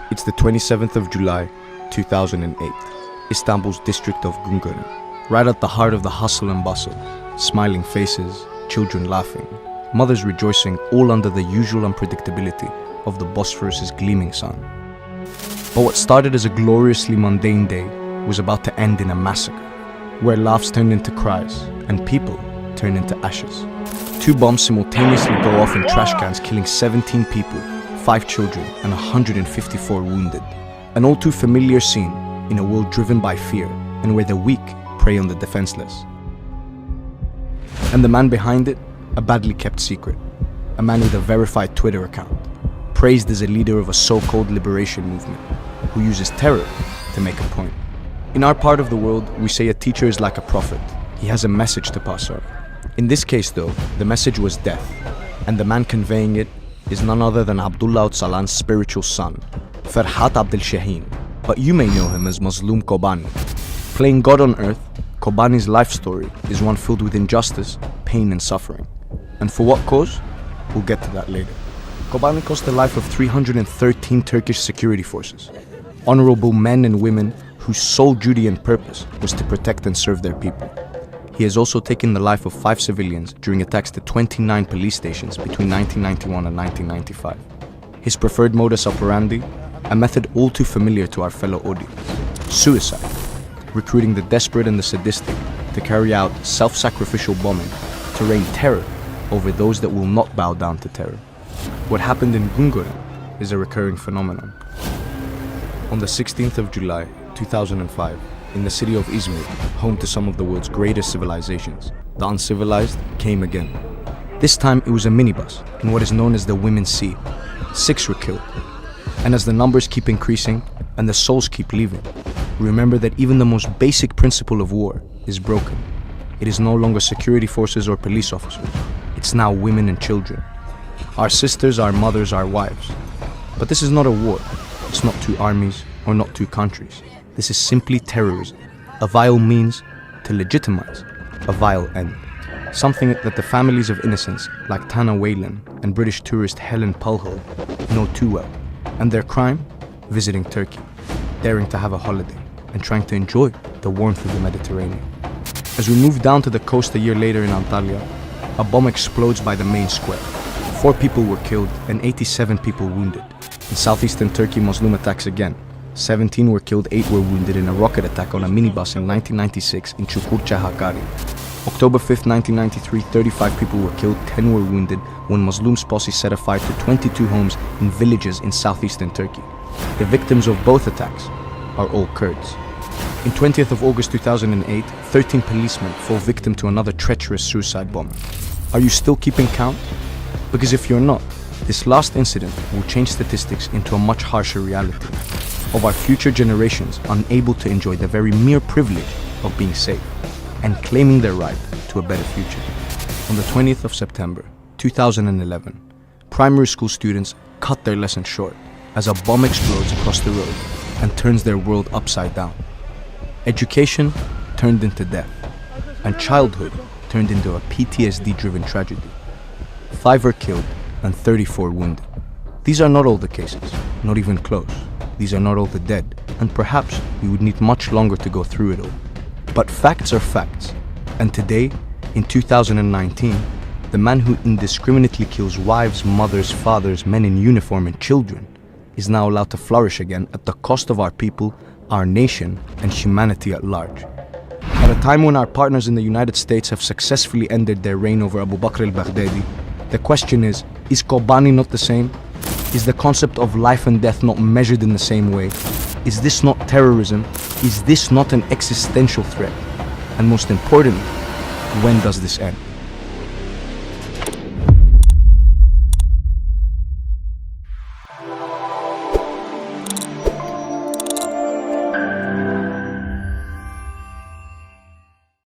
It's the 27th of July, 2008, Istanbul's district of Güngören, right at the heart of the hustle and bustle, smiling faces, children laughing, mothers rejoicing, all under the usual unpredictability of the Bosphorus's gleaming sun. But what started as a gloriously mundane day was about to end in a massacre, where laughs turned into cries and people turned into ashes. 2 bombs simultaneously go off in trash cans, killing 17 people, 5 children and 154 wounded. An all too familiar scene in a world driven by fear and where the weak prey on the defenseless. And the man behind it, a badly kept secret. A man with a verified Twitter account, praised as a leader of a so-called liberation movement, who uses terror to make a point. In our part of the world, we say a teacher is like a prophet. He has a message to pass on. In this case though, the message was death, and the man conveying it is none other than Abdullah Öcalan's spiritual son, Ferhat Abdi Şahin, but you may know him as Mazlum Kobani. Playing God on earth, Kobani's life story is one filled with injustice, pain and suffering. And for what cause? We'll get to that later. Kobani cost the life of 313 Turkish security forces, honorable men and women whose sole duty and purpose was to protect and serve their people. He has also taken the life of 5 civilians during attacks to 29 police stations between 1991 and 1995. His preferred modus operandi, a method all too familiar to our fellow audience: suicide, recruiting the desperate and the sadistic to carry out self-sacrificial bombing to rain terror over those that will not bow down to terror. What happened in Güngören is a recurring phenomenon. On the 16th of July, 2005, in the city of Izmir, home to some of the world's greatest civilizations, the uncivilized came again. This time it was a minibus in what is known as the Women's Sea. 6 were killed. And as the numbers keep increasing and the souls keep leaving, remember that even the most basic principle of war is broken. It is no longer security forces or police officers. It's now women and children. Our sisters, our mothers, our wives. But this is not a war. It's not 2 armies or not 2 countries. This is simply terrorism, a vile means to legitimize a vile end. Something that the families of innocents like Tana Whalen and British tourist Helen Pulhall know too well. And their crime? Visiting Turkey, daring to have a holiday and trying to enjoy the warmth of the Mediterranean. As we move down to the coast a year later in Antalya, a bomb explodes by the main square. 4 people were killed and 87 people wounded. In southeastern Turkey, Muslim attacks again. 17 were killed, 8 were wounded in a rocket attack on a minibus in 1996 in Çukurca, Hakkari. October 5th, 1993, 35 people were killed, 10 were wounded when Muslim's posse set a fire to 22 homes in villages in southeastern Turkey. The victims of both attacks are all Kurds. In 20th of August 2008, 13 policemen fall victim to another treacherous suicide bomber. Are you still keeping count? Because if you're not, this last incident will change statistics into a much harsher reality of our future generations unable to enjoy the very mere privilege of being safe and claiming their right to a better future. On the 20th of September 2011, primary school students cut their lesson short as a bomb explodes across the road and turns their world upside down. Education turned into death, and childhood turned into a PTSD-driven tragedy. 5 were killed and 34 wounded. These are not all the cases, not even close. These are not all the dead, and perhaps we would need much longer to go through it all. But facts are facts, and today, in 2019, the man who indiscriminately kills wives, mothers, fathers, men in uniform and children is now allowed to flourish again at the cost of our people, our nation, and humanity at large. At a time when our partners in the United States have successfully ended their reign over Abu Bakr al-Baghdadi, the question is Kobani not the same? Is the concept of life and death not measured in the same way? Is this not terrorism? Is this not an existential threat? And most importantly, when does this end?